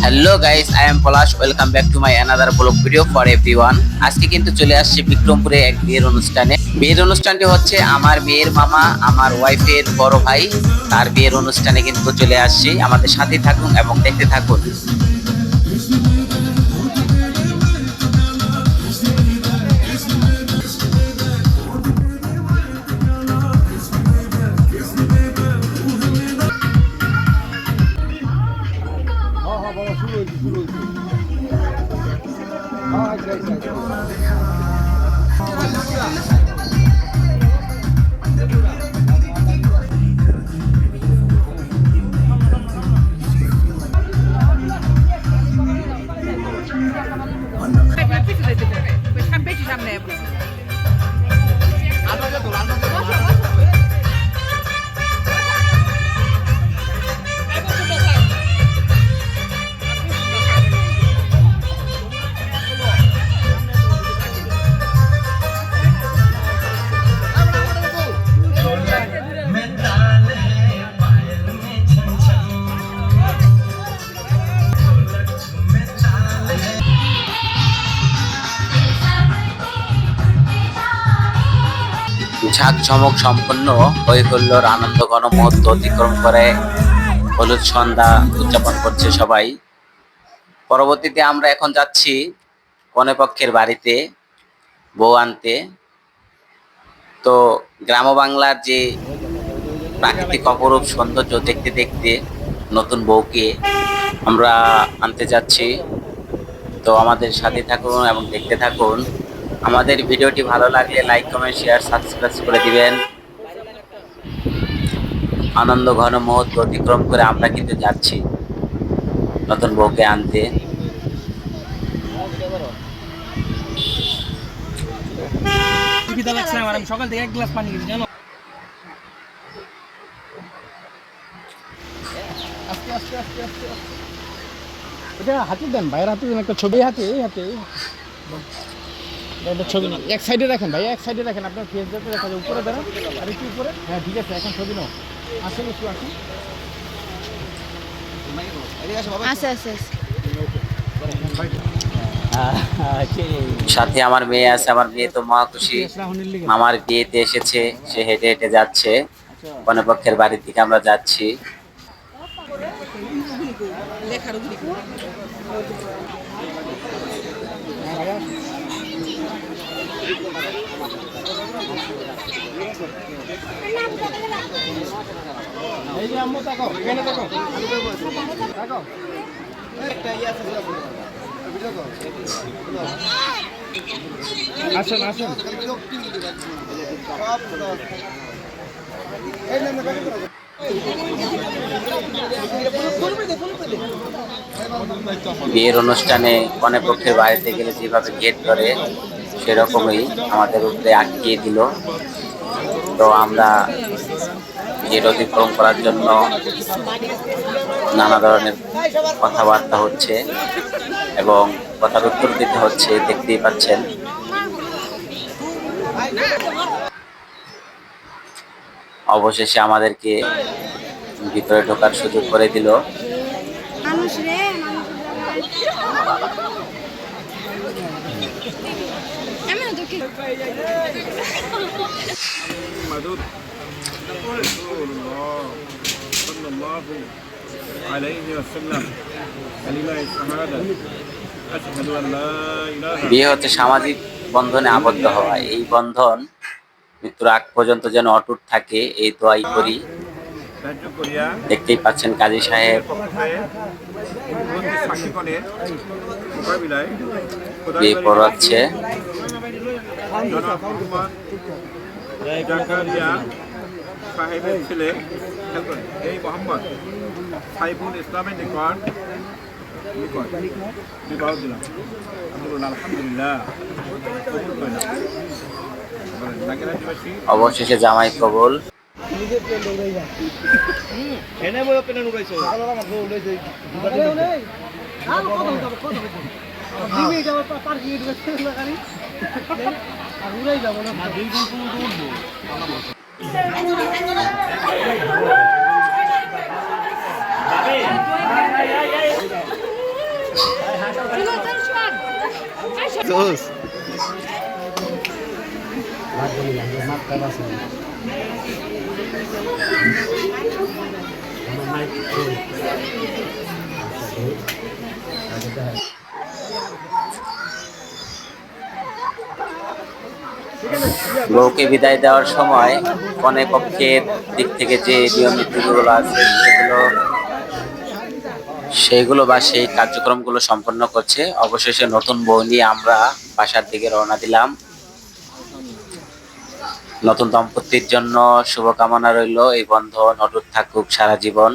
Hello guys, I am Palash. Welcome back to my another blog video for everyone. আজকে কিন্তু চলে আসছে বিক্রমপুরে এক বিয়ের অনুষ্ঠানে। বিয়ের অনুষ্ঠানটি হচ্ছে আমার মেয়ের মামা, আমার ওয়াইফের বড় ভাই, তার বিয়ের অনুষ্ঠানে কিন্তু চলে আসছি। আমাদের সাথে থাকুন এবং দেখতে থাকুন। ঝাঁকঝমক সম্পন্ন হই হুল্লোড় আনন্দ ঘন মুহূর্ত অতিক্রম করে হলুদ সন্ধ্যা উদযাপন করছে সবাই। পরবর্তীতে আমরা এখন যাচ্ছি কনেপক্ষের বাড়িতে বউ আনতে। তো গ্রাম বাংলার যে প্রাকৃতিক অপরূপ সৌন্দর্য দেখতে দেখতে নতুন বউকে আমরা আনতে যাচ্ছি। তো আমাদের সাথে থাকুন এবং দেখতে থাকুন। আমাদের ভিডিওটি ভালো লাগলে লাইক, কমেন্ট, শেয়ার, সাবস্ক্রাইব করে দিবেন। আনন্দ ঘন মুহূর্ত অতিক্রম করে আমরা কিন্তু যাচ্ছি নতুন বউকে আনতে। সকাল থেকে এক গ্লাস পানি খেয়েছি জানো। আস্তে আস্তে আস্তে আস্তে এটা হাতে দেন, ভাইয়ের হাতে দেন একটা ছবি, হাতে এই হাতে একটা ছবি নেই। এক সাইডে রাখেন ভাই, এক সাইডে রাখেন, আপনার ফেস যাতে দেখা যায়। উপরে দাঁড়ান আর একটু উপরে। হ্যাঁ ঠিক আছে, এখন ছবি নাও। আসেন একটু আসুন। সাথে আমার মেয়ে আছে। আমার মেয়ে তো মহা খুশি, মামার বিয়েতে এসেছে। সে হেঁটে হেঁটে যাচ্ছে কনেপক্ষের বাড়ির দিকে আমরা যাচ্ছি। এই যে আম্মু তাকাও, এখানে তাকাও, তাকাও। আসেন আসেন। বিয়ের অনুষ্ঠানে কনেপক্ষের বাড়িতে গেলে যেভাবে গেট ধরে সেরকমই আমাদের উপরে আটকিয়ে দিল। তো আমরা গেট অতিক্রম করার জন্য নানা ধরনের কথাবার্তা হচ্ছে এবং কথার উত্তর দিতে হচ্ছে, দেখতেই পাচ্ছেন। অবশেষে আমাদেরকে ভিতরে ঢোকার সুযোগ করে দিল। বিয়ে হচ্ছে সামাজিক বন্ধনে আবদ্ধ হওয়া। এই বন্ধন মৃত্যুর আগ পর্যন্ত যেন অটুট থাকে, এই দোয়াই করি। দেখতেই পাচ্ছেন কাজী সাহেব বিয়ে পড়াচ্ছে। সাহেবের ছেলে এই মোহাম্মদ সাইফুল ইসলামের নিকট বিবাহ দিলাম। আলহামদুলিল্লাহ। অবশেষে জামাই কবুল। এনে বই পেনে উড়াইছো জোস বউকে বিদায় দেওয়ার সময় কনে পক্ষের দিক থেকে যে নিয়ম নীতিগুলো আছে সেইগুলো বা সেই কার্যক্রমগুলো সম্পন্ন করছে। অবশেষে নতুন বউ নিয়ে আমরা বাসার দিকে রওনা দিলাম। নতুন দম্পতির জন্য শুভকামনা রইল, এই বন্ধন অটুট থাকুক সারা জীবন।